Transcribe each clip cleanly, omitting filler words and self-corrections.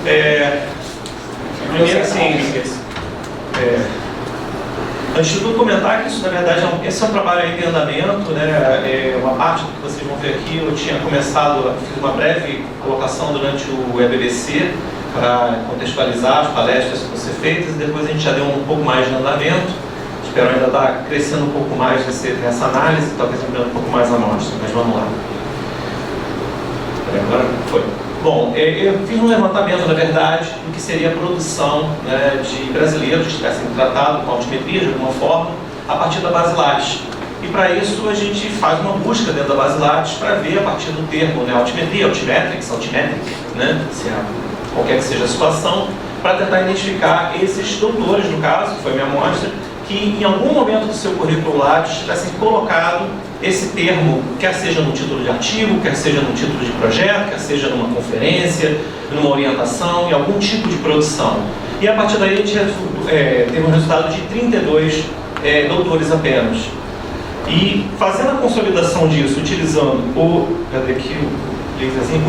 Primeiro, assim, antes de tudo comentar que isso, na verdade, esse é um trabalho aí em andamento, né? Uma parte do que vocês vão ver aqui, eu tinha começado, fiz uma breve colocação durante o EBBC para contextualizar as palestras que vão ser feitas, e depois a gente já deu um pouco mais de andamento. Espero ainda estar crescendo um pouco mais nessa análise, talvez ampliando um pouco mais a amostra, mas vamos lá. Agora foi. Bom, eu fiz um levantamento, na verdade, do que seria a produção, né, de brasileiros que estivessem tratados com altimetria de alguma forma, a partir da base Lattes. E para isso a gente faz uma busca dentro da base Lattes para ver a partir do termo, né, altimetria, altimetrics, altimetric, né, qualquer que seja a situação, para tentar identificar esses doutores, no caso, que foi a minha amostra, que em algum momento do seu currículo Lattes tivessem colocado esse termo, quer seja no título de artigo, quer seja no título de projeto, quer seja numa conferência, numa orientação, em algum tipo de produção. E a partir daí a gente teve um resultado de 32 doutores apenas. E fazendo a consolidação disso, utilizando o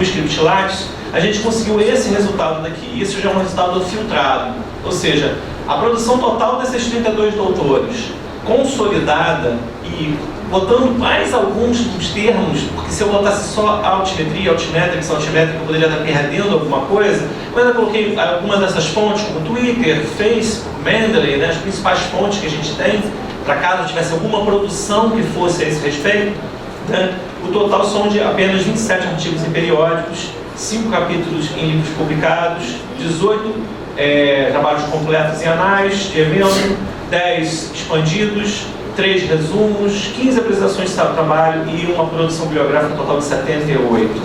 script Lattes, a gente conseguiu esse resultado daqui. Isso já é um resultado filtrado, ou seja, a produção total desses 32 doutores, consolidada e botando mais alguns dos termos, porque se eu botasse só altimetria, altimetrics, altimétrica, eu poderia estar perdendo alguma coisa, mas eu coloquei algumas dessas fontes, como Twitter, Facebook, Mendeley, né, as principais fontes que a gente tem, para caso tivesse alguma produção que fosse a esse respeito, né, o total são de apenas 27 artigos em periódicos, 5 capítulos em livros publicados, 18 trabalhos completos em anais de evento, 10 expandidos, 3 resumos, 15 apresentações de trabalho e uma produção bibliográfica total de 78.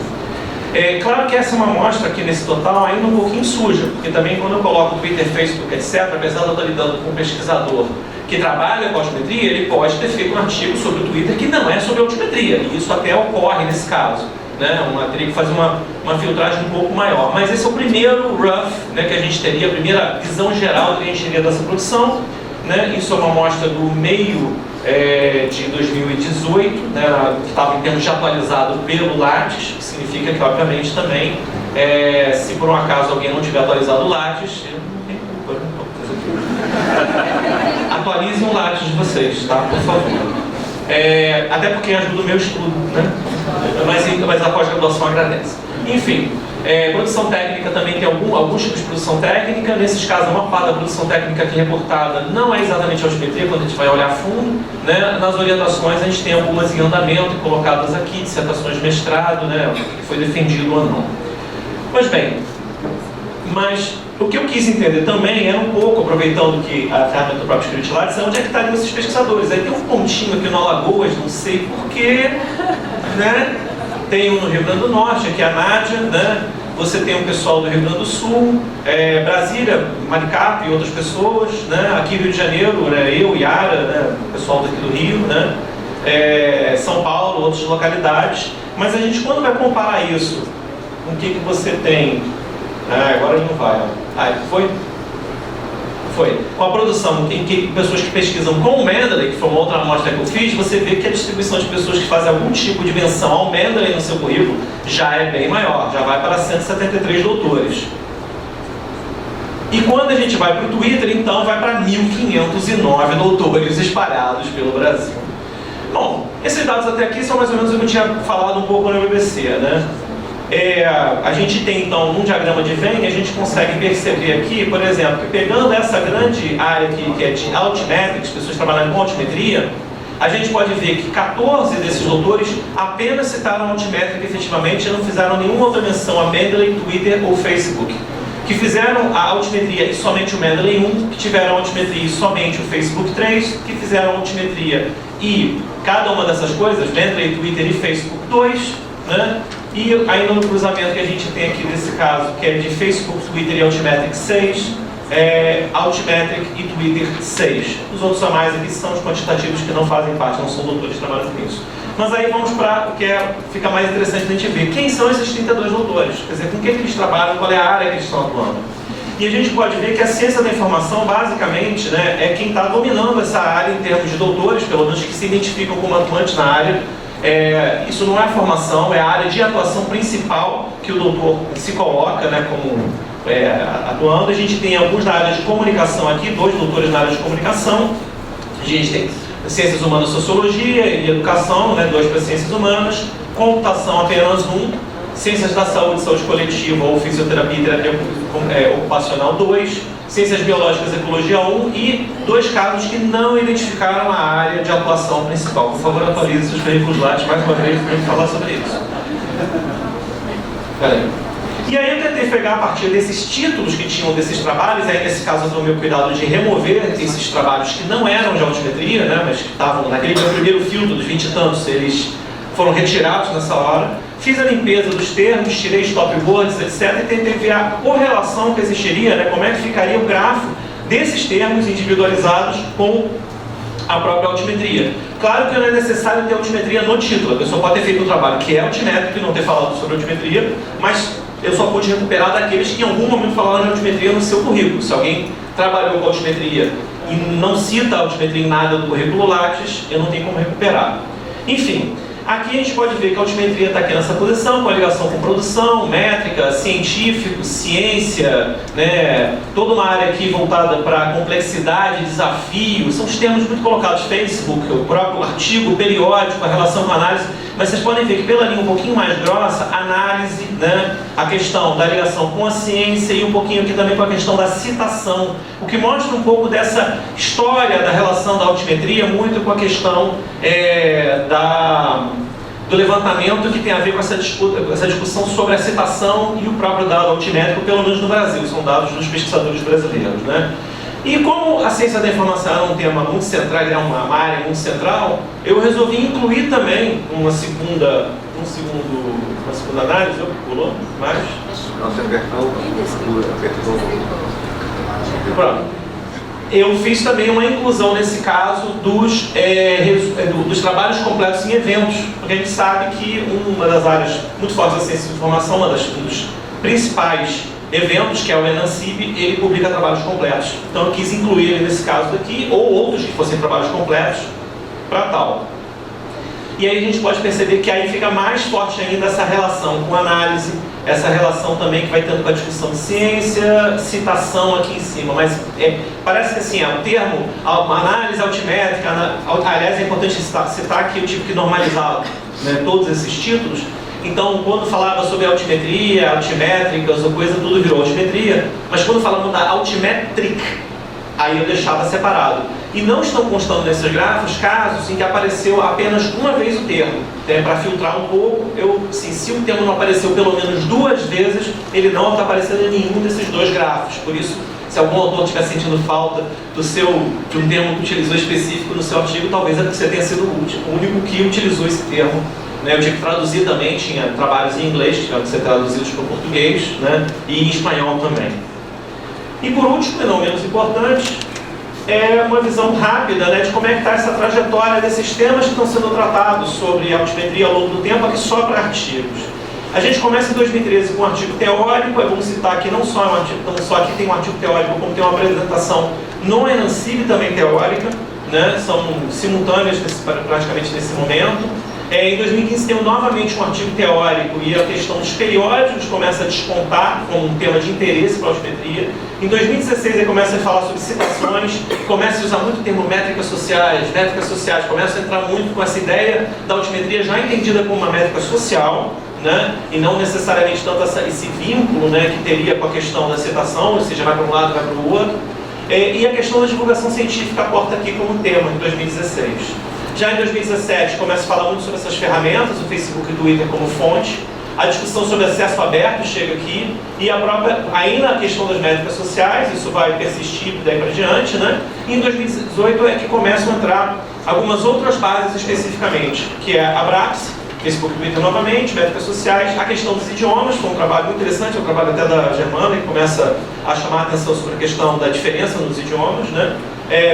Claro que essa é uma amostra aqui nesse total ainda um pouquinho suja, porque também quando eu coloco Twitter, Facebook, etc., apesar de eu estar lidando com um pesquisador que trabalha com altimetria, ele pode ter feito um artigo sobre o Twitter que não é sobre altimetria, e isso até ocorre nesse caso. Né, teria que fazer uma filtragem um pouco maior. Mas esse é o primeiro rough, né, que a gente teria, a primeira visão geral que a gente teria dessa produção. Né, isso é uma amostra do meio de 2018, né, que estava em termos de atualizado pelo Lattes, que significa que, obviamente, também, se por um acaso alguém não tiver atualizado o Lattes, eu não tenho culpa, não. Atualizem o Lattes de vocês, tá? Por favor. Até porque ajuda o meu estudo, né? Mas a pós-graduação agradece. Enfim, produção técnica também tem alguns tipos de produção técnica. Nesses casos, a maior parte da produção técnica aqui reportada não é exatamente altimetria, quando a gente vai olhar a fundo. Né? Nas orientações, a gente tem algumas em andamento colocadas aqui, dissertações de mestrado, né? Que foi defendido ou não. Pois bem, mas o que eu quis entender também era um pouco, aproveitando que a ferramenta do próprio Script Lattes, onde é que estariam esses pesquisadores. Aí tem um pontinho aqui no Alagoas, não sei porquê, né? Tem um no Rio Grande do Norte, aqui a Nádia, né? Você tem um pessoal do Rio Grande do Sul, Brasília, Maricap e outras pessoas, né? Aqui Rio de Janeiro, né? Eu, Yara, né? O pessoal daqui do Rio, né? São Paulo, outras localidades. Mas a gente, quando vai comparar isso com o que você tem... agora não vai, ó. Foi. Com a produção, pessoas que pesquisam com o Mendeley, que foi uma outra amostra que eu fiz, você vê que a distribuição de pessoas que fazem algum tipo de menção ao Mendeley no seu currículo já é bem maior, já vai para 173 doutores. E quando a gente vai para o Twitter, então vai para 1.509 doutores espalhados pelo Brasil. Bom, esses dados até aqui são mais ou menos o que eu tinha falado um pouco no BBC, né? A gente tem então um diagrama de Venn, a gente consegue perceber aqui, por exemplo, que pegando essa grande área aqui, que é de altimetrics, pessoas trabalhando com altimetria, a gente pode ver que 14 desses doutores apenas citaram altimétrica efetivamente e não fizeram nenhuma outra menção a Mendeley, Twitter ou Facebook. Que fizeram a altimetria e somente o Mendeley 1, que tiveram altimetria e somente o Facebook 3, que fizeram altimetria e cada uma dessas coisas, Mendeley, Twitter e Facebook 2, né? E ainda no cruzamento que a gente tem aqui nesse caso, que é de Facebook, Twitter e Altimetric 6, Altimetric e Twitter 6. Os outros a mais aqui são os quantitativos que não fazem parte, não são doutores que trabalham com isso. Mas aí vamos para o que fica mais interessante a gente ver. Quem são esses 32 doutores? Quer dizer, com o que eles trabalham, qual é a área que eles estão atuando? E a gente pode ver que a ciência da informação, basicamente, né, é quem está dominando essa área em termos de doutores, pelo menos que se identificam como atuantes na área. Isso não é formação, é a área de atuação principal que o doutor se coloca, né, como atuando. A gente tem alguns na área de comunicação aqui, 2 doutores na área de comunicação. A gente tem Ciências Humanas, Sociologia e Educação, né, 2 para Ciências Humanas, Computação apenas 1, Ciências da Saúde, Saúde Coletiva ou Fisioterapia e Terapia Ocupacional 2, Ciências Biológicas e Ecologia 1 e 2 casos que não identificaram a área de atuação principal. Por favor, atualize os currículos Lattes mais uma vez para falar sobre isso. E aí eu tentei pegar a partir desses títulos que tinham desses trabalhos, aí nesse caso eu tomei o cuidado de remover esses trabalhos que não eram de altimetria, né, mas que estavam naquele meu primeiro filtro dos 20 e tantos, eles foram retirados nessa hora. Fiz a limpeza dos termos, tirei stopboards, etc. e tentei ver a correlação que existiria, né, como é que ficaria o grafo desses termos individualizados com a própria altimetria. Claro que não é necessário ter altimetria no título, a pessoa pode ter feito um trabalho que é altimétrico e não ter falado sobre altimetria, mas eu só pude recuperar daqueles que em algum momento falaram de altimetria no seu currículo. Se alguém trabalhou com altimetria e não cita a altimetria em nada do currículo Lattes, eu não tenho como recuperar. Enfim, aqui a gente pode ver que a altimetria está aqui nessa posição, com a ligação com produção, métrica, científico, ciência, né, toda uma área aqui voltada para complexidade, desafio, são os termos muito colocados, Facebook, o próprio artigo, periódico, a relação com a análise, mas vocês podem ver que pela linha um pouquinho mais grossa, análise, né, a questão da ligação com a ciência e um pouquinho aqui também com a questão da citação, o que mostra um pouco dessa história da relação da altimetria, muito com a questão do levantamento que tem a ver com essa discussão sobre a citação e o próprio dado altimétrico, pelo menos no Brasil, são dados dos pesquisadores brasileiros, né? E como a ciência da informação é um tema muito central, é uma área muito central, eu resolvi incluir também uma segunda análise, pulou mais? Nossa, apertou. Pronto. Eu fiz também uma inclusão nesse caso dos trabalhos completos em eventos, porque a gente sabe que uma das áreas muito fortes da ciência da informação, um dos principais eventos, que é o ENANCIB, ele publica trabalhos completos. Então eu quis incluir ele nesse caso daqui, ou outros que fossem trabalhos completos, para tal. E aí a gente pode perceber que aí fica mais forte ainda essa relação com análise, essa relação também que vai tendo com a discussão de ciência, citação aqui em cima, mas parece que assim, o termo análise altimétrica, aliás é importante citar que eu tive que normalizar, né, todos esses títulos. Então, quando falava sobre altimetria, altimétricas ou coisa, tudo virou altimetria, mas quando falamos da altimetric, aí eu deixava separado. E não estão constando nesses gráficos casos em que apareceu apenas uma vez o termo. Para filtrar um pouco, se o termo não apareceu pelo menos 2 vezes, ele não está aparecendo em nenhum desses 2 gráficos. Por isso, se algum autor estiver sentindo falta de um termo que utilizou específico no seu artigo, talvez é porque você tenha sido o único que utilizou esse termo. Eu tive que traduzir também, tinha trabalhos em inglês que tiveram que ser traduzidos para o português, né, e em espanhol também. E por último, e não menos importante, é uma visão rápida, né, de como é que está essa trajetória desses temas que estão sendo tratados sobre altimetria ao longo do tempo, aqui só para artigos. A gente começa em 2013 com um artigo teórico, vamos citar aqui não só aqui tem um artigo teórico, como tem uma apresentação no ENANCIB também teórica, né, são simultâneas praticamente nesse momento. Em 2015 tem novamente um artigo teórico e a questão dos periódicos começa a despontar como um tema de interesse para a altimetria. Em 2016 ele começa a falar sobre citações, começa a usar muito o termo métricas sociais, começa a entrar muito com essa ideia da altimetria já entendida como uma métrica social, né? E não necessariamente tanto esse vínculo, né, que teria com a questão da citação, ou seja, vai para um lado, vai para o outro. E a questão da divulgação científica aporta aqui como tema em 2016. Já em 2017 começa a falar muito sobre essas ferramentas, o Facebook e o Twitter como fonte. A discussão sobre acesso aberto chega aqui. E ainda a questão das métricas sociais, isso vai persistir daí para diante, né? E em 2018 é que começam a entrar algumas outras bases especificamente, que é a Brax, Facebook e Twitter novamente, métricas sociais, a questão dos idiomas, foi um trabalho muito interessante, é um trabalho até da Germana, que começa a chamar a atenção sobre a questão da diferença nos idiomas, né?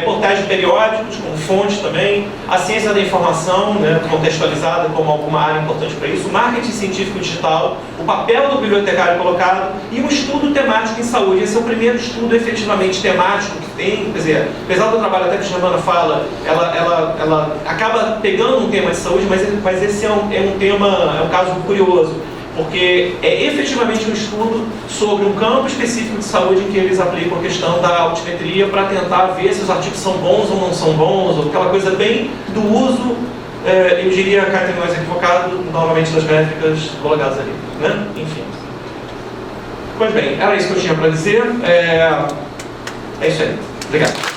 portais de periódicos, como fonte também, a ciência da informação, né, contextualizada como alguma área importante para isso, o marketing científico digital, o papel do bibliotecário colocado e um estudo temático em saúde. Esse é o primeiro estudo efetivamente temático que tem, quer dizer, apesar do trabalho até que a Giovana fala, ela acaba pegando um tema de saúde, mas esse é um tema, é um caso curioso, porque é efetivamente um estudo sobre um campo específico de saúde em que eles aplicam a questão da altimetria para tentar ver se os artigos são bons ou não são bons, ou aquela coisa bem do uso, eu diria, cá tem mais equivocado, novamente das métricas colocadas ali, né? Enfim. Pois bem, era isso que eu tinha para dizer. É isso aí. Obrigado.